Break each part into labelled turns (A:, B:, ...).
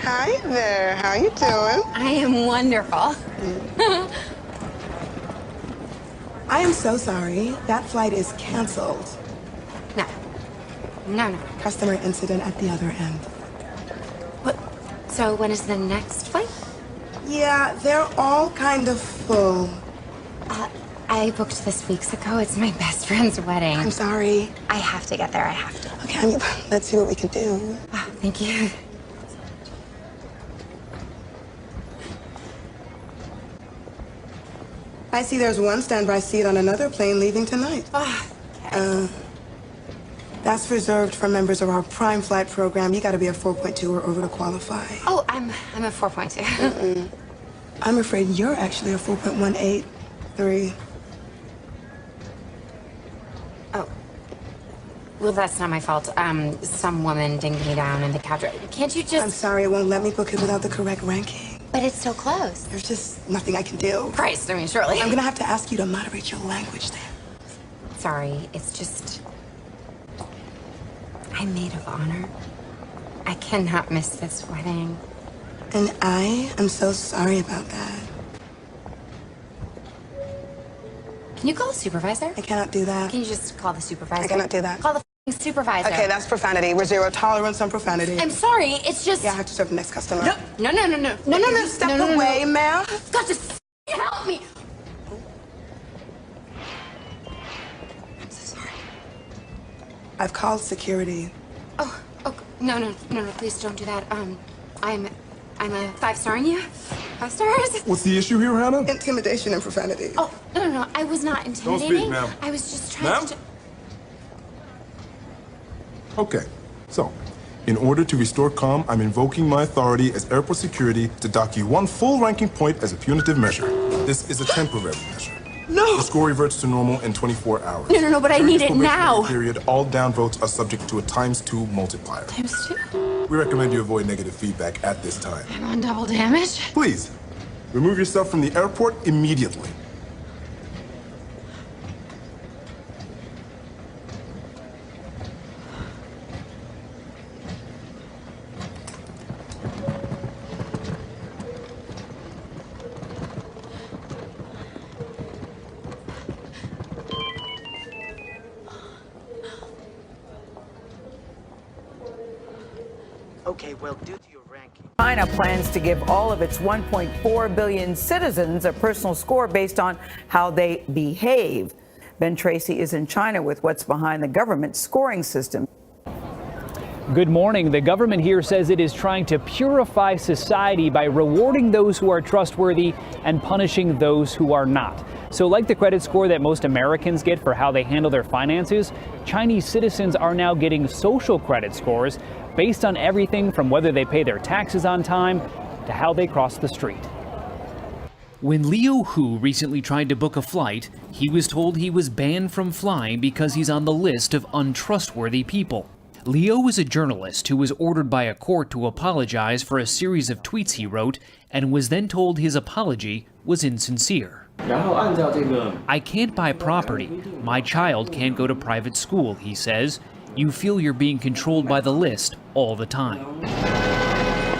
A: Hi there. How you doing?
B: I am wonderful.
A: I am so sorry. That flight is canceled.
B: No.
A: Customer incident at the other end.
B: What? So when is the next flight?
A: Yeah, they're all kind of full.
B: I booked this weeks ago. It's my best friend's wedding.
A: I'm sorry.
B: I have to get there. I have to.
A: Okay, let's see what we can do.
B: Oh, thank you.
A: I see there's one standby seat on another plane leaving tonight.
B: Oh, okay.
A: That's reserved for members of our Prime Flight program. You gotta be a 4.2 or over to qualify.
B: Oh, I'm a 4.2.
A: I'm afraid you're actually a 4.183.
B: Oh. Well, that's not my fault. Some woman dinged me down in the cab. Can't you just...
A: I'm sorry, it won't let me book it without the correct ranking.
B: But it's so close.
A: There's just nothing I can do.
B: Christ, I mean, surely.
A: I'm gonna have to ask you to moderate your language then.
B: Sorry, it's just... I'm maid of honor. I cannot miss this wedding.
A: And I am so sorry about that.
B: Can you call the supervisor?
A: I cannot do that.
B: Can you just call the supervisor?
A: I cannot do that.
B: Call the f***ing supervisor.
A: Okay, that's profanity. We're zero tolerance on profanity.
B: I'm sorry, it's just...
A: Yeah, I have to serve the next customer.
B: No.
A: Step away, ma'am.
B: You've got to f***ing help me. I'm so sorry.
A: I've called security.
B: Oh, no, please don't do that. I'm a 5-star in you. 5 stars.
C: What's the issue here, Hannah?
A: Intimidation and profanity.
B: Oh, no, I was not intimidating.
C: Don't speak, ma'am.
B: I was just trying to...
C: Okay, so, in order to restore calm, I'm invoking my authority as airport security to dock you 1 full ranking point as a punitive measure. This is a temporary measure.
A: No!
C: The score reverts to normal in 24 hours.
B: No, but I
C: During
B: need
C: this
B: it now.
C: probationary period, all down votes are subject to a ×2 multiplier.
B: ×2?
C: We recommend you avoid negative feedback at this time.
B: I'm on double damage.
C: Please, remove yourself from the airport immediately.
D: Okay, well, due to your ranking...
E: China plans to give all of its 1.4 billion citizens a personal score based on how they behave. Ben Tracy is in China with what's behind the government's scoring system.
F: Good morning. The government here says it is trying to purify society by rewarding those who are trustworthy and punishing those who are not. So like the credit score that most Americans get for how they handle their finances, Chinese citizens are now getting social credit scores based on everything from whether they pay their taxes on time to how they cross the street. When Leo Hu recently tried to book a flight, he was told he was banned from flying because he's on the list of untrustworthy people. Leo is a journalist who was ordered by a court to apologize for a series of tweets he wrote and was then told his apology was insincere. I can't buy property. My child can't go to private school, he says. You feel you're being controlled by the list all the time.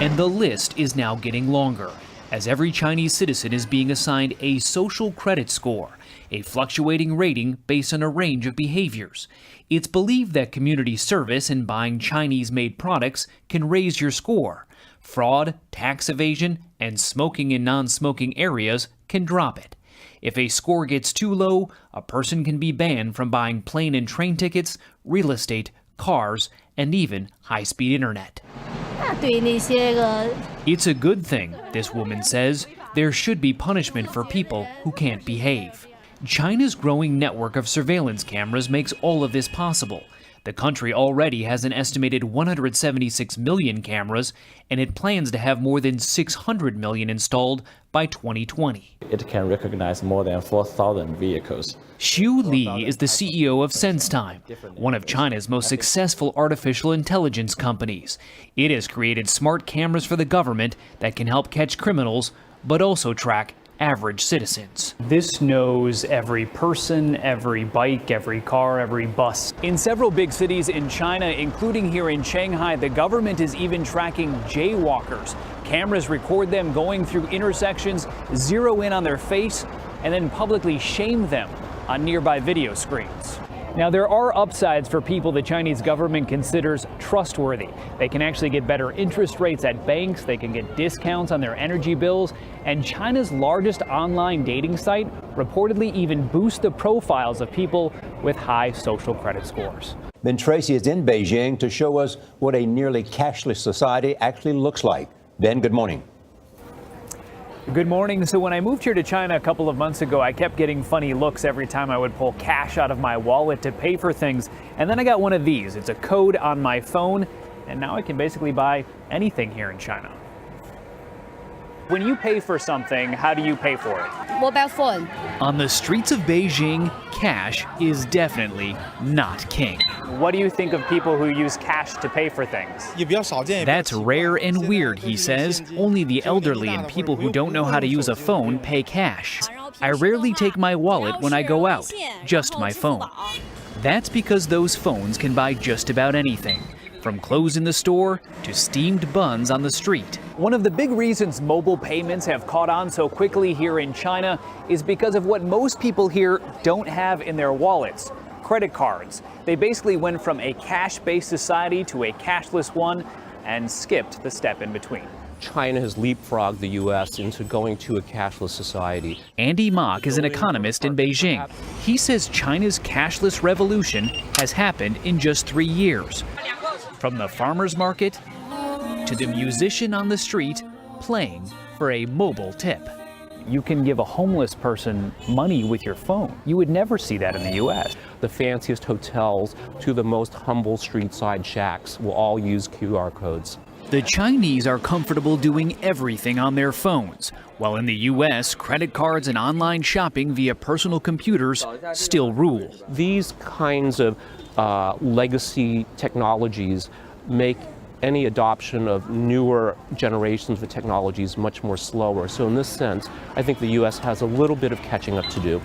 F: And the list is now getting longer, as every Chinese citizen is being assigned a social credit score, a fluctuating rating based on a range of behaviors. It's believed that community service and buying Chinese-made products can raise your score. Fraud, tax evasion, and smoking in non-smoking areas can drop it. If a score gets too low, a person can be banned from buying plane and train tickets, real estate, cars, and even high-speed internet. It's a good thing, this woman says. There should be punishment for people who can't behave. China's growing network of surveillance cameras makes all of this possible. The country already has an estimated 176 million cameras, and it plans to have more than 600 million installed by 2020.
G: It can recognize more than 4,000 vehicles.
F: Xu Li is the CEO of SenseTime, one of China's most successful artificial intelligence companies. It has created smart cameras for the government that can help catch criminals, but also track average citizens. This knows every person, every bike, every car, every bus. In several big cities in China, including here in Shanghai, the government is even tracking jaywalkers. Cameras record them going through intersections, zero in on their face, and then publicly shame them on nearby video screens. Now, there are upsides for people the Chinese government considers trustworthy. They can actually get better interest rates at banks, they can get discounts on their energy bills, and China's largest online dating site reportedly even boosts the profiles of people with high social credit scores.
D: Ben Tracy is in Beijing to show us what a nearly cashless society actually looks like. Ben, good morning.
F: Good morning. So when I moved here to China a couple of months ago, I kept getting funny looks every time I would pull cash out of my wallet to pay for things. And then I got one of these. It's a code on my phone, and now I can basically buy anything here in China. When you pay for something, how do you pay for it?
H: Mobile phone.
F: On the streets of Beijing, cash is definitely not king. What do you think of people who use cash to pay for things?
I: That's rare and weird, he says. Only the elderly and people who don't know how to use a phone pay cash. I rarely take my wallet when I go out, just my phone. That's because those phones can buy just about anything, from clothes in the store to steamed buns on the street.
F: One of the big reasons mobile payments have caught on so quickly here in China is because of what most people here don't have in their wallets: credit cards. They basically went from a cash-based society to a cashless one and skipped the step in between.
J: China has leapfrogged the U.S. into going to a cashless society.
I: Andy Mock is an economist in Beijing. He says China's cashless revolution has happened in just 3 years. From the farmer's market to the musician on the street playing for a mobile tip.
F: You can give a homeless person money with your phone. You would never see that in the U.S.
J: The fanciest hotels to the most humble street-side shacks will all use QR codes.
I: The Chinese are comfortable doing everything on their phones, while in the U.S., credit cards and online shopping via personal computers still rule.
J: These kinds of legacy technologies make any adoption of newer generations of technologies much more slower. So in this sense, I think the U.S. has a little bit of catching up to do.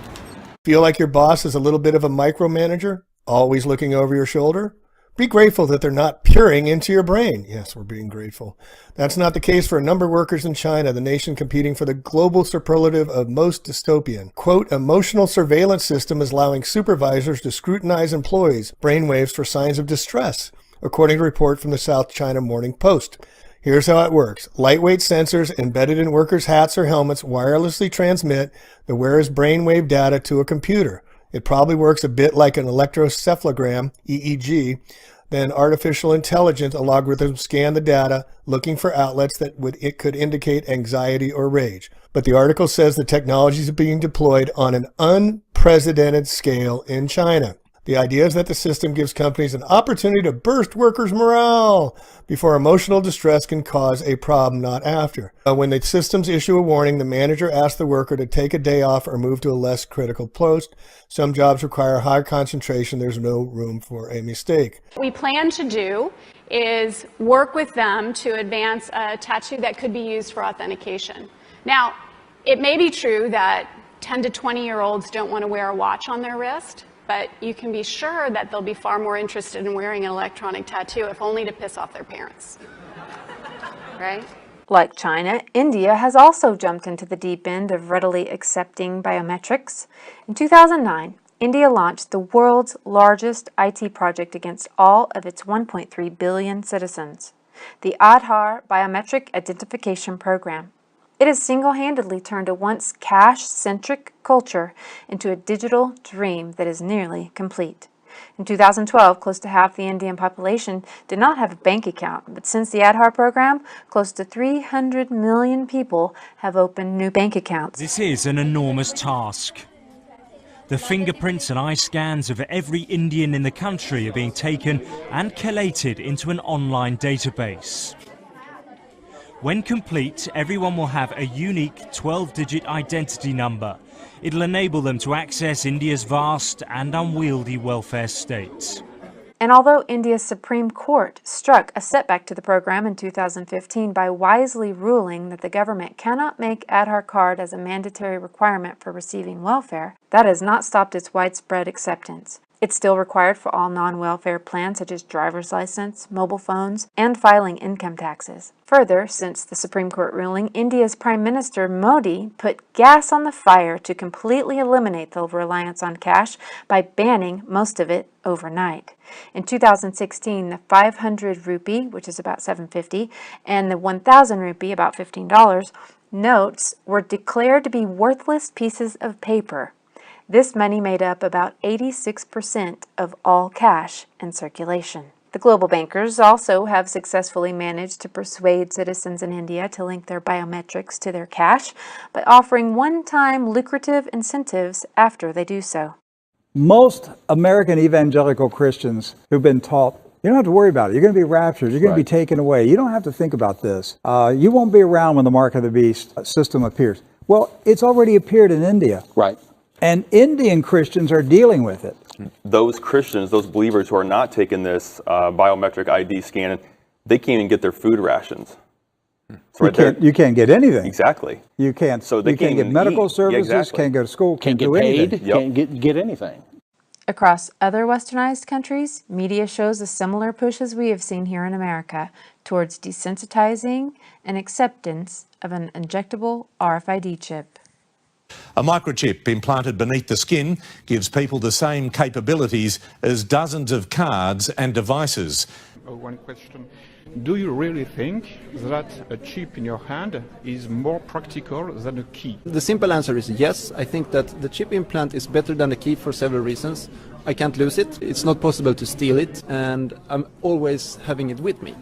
K: Feel like your boss is a little bit of a micromanager, always looking over your shoulder? Be grateful that they're not peering into your brain. Yes, we're being grateful. That's not the case for a number of workers in China, the nation competing for the global superlative of most dystopian. Quote, emotional surveillance system is allowing supervisors to scrutinize employees' brainwaves for signs of distress, according to a report from the South China Morning Post. Here's how it works. Lightweight sensors embedded in workers' hats or helmets wirelessly transmit the wearer's brainwave data to a computer. It probably works a bit like an electroencephalogram, EEG. Then artificial intelligence algorithms scan the data, looking for outlets that could indicate anxiety or rage. But the article says the technology is being deployed on an unprecedented scale in China. The idea is that the system gives companies an opportunity to burst workers' morale before emotional distress can cause a problem, not after. When the systems issue a warning, the manager asks the worker to take a day off or move to a less critical post. Some jobs require higher concentration. There's no room for a mistake.
L: What we plan to do is work with them to advance a tattoo that could be used for authentication. Now, it may be true that 10 to 20-year-olds don't want to wear a watch on their wrist, but you can be sure that they'll be far more interested in wearing an electronic tattoo, if only to piss off their parents. Right?
M: Like China, India has also jumped into the deep end of readily accepting biometrics. In 2009, India launched the world's largest IT project against all of its 1.3 billion citizens, the Aadhaar Biometric Identification Program. It has single-handedly turned a once cash-centric culture into a digital dream that is nearly complete. In 2012, close to half the Indian population did not have a bank account, but since the Aadhaar program, close to 300 million people have opened new bank accounts.
N: This is an enormous task. The fingerprints and eye scans of every Indian in the country are being taken and collated into an online database. When complete, everyone will have a unique 12-digit identity number. It'll enable them to access India's vast and unwieldy welfare state.
M: And although India's Supreme Court struck a setback to the program in 2015 by wisely ruling that the government cannot make Aadhaar card as a mandatory requirement for receiving welfare, that has not stopped its widespread acceptance. It's still required for all non-welfare plans such as driver's license, mobile phones, and filing income taxes. Further, since the Supreme Court ruling, India's Prime Minister Modi put gas on the fire to completely eliminate the reliance on cash by banning most of it overnight. In 2016, the 500 rupee, which is about $7.50, and the 1,000 rupee, about $15, notes were declared to be worthless pieces of paper. This money made up about 86% of all cash in circulation. The global bankers also have successfully managed to persuade citizens in India to link their biometrics to their cash by offering one-time lucrative incentives after they do so.
H: Most American evangelical Christians who've been taught, you don't have to worry about it. You're going to be raptured. You're going to be taken away. You don't have to think about this. You won't be around when the mark of the beast system appears. Well, it's already appeared in India.
O: Right.
H: And Indian Christians are dealing with it.
O: Those Christians, those believers who are not taking this biometric ID scan, they can't even get their food rations.
H: You can't get anything.
O: Exactly.
H: You can't.
O: So they
H: you can't get medical
O: eat.
H: services.
O: Yeah, exactly.
H: Can't go to school.
P: Can't get
H: do
P: paid.
H: Anything.
P: Can't get anything.
M: Across other westernized countries, media shows a similar push as we have seen here in America towards desensitizing and acceptance of an injectable RFID chip.
Q: A microchip implanted beneath the skin gives people the same capabilities as dozens of cards and devices.
R: One question. Do you really think that a chip in your hand is more practical than a key?
S: The simple answer is yes. I think that the chip implant is better than the key for several reasons. I can't lose it. It's not possible to steal it, and I'm always having it with me.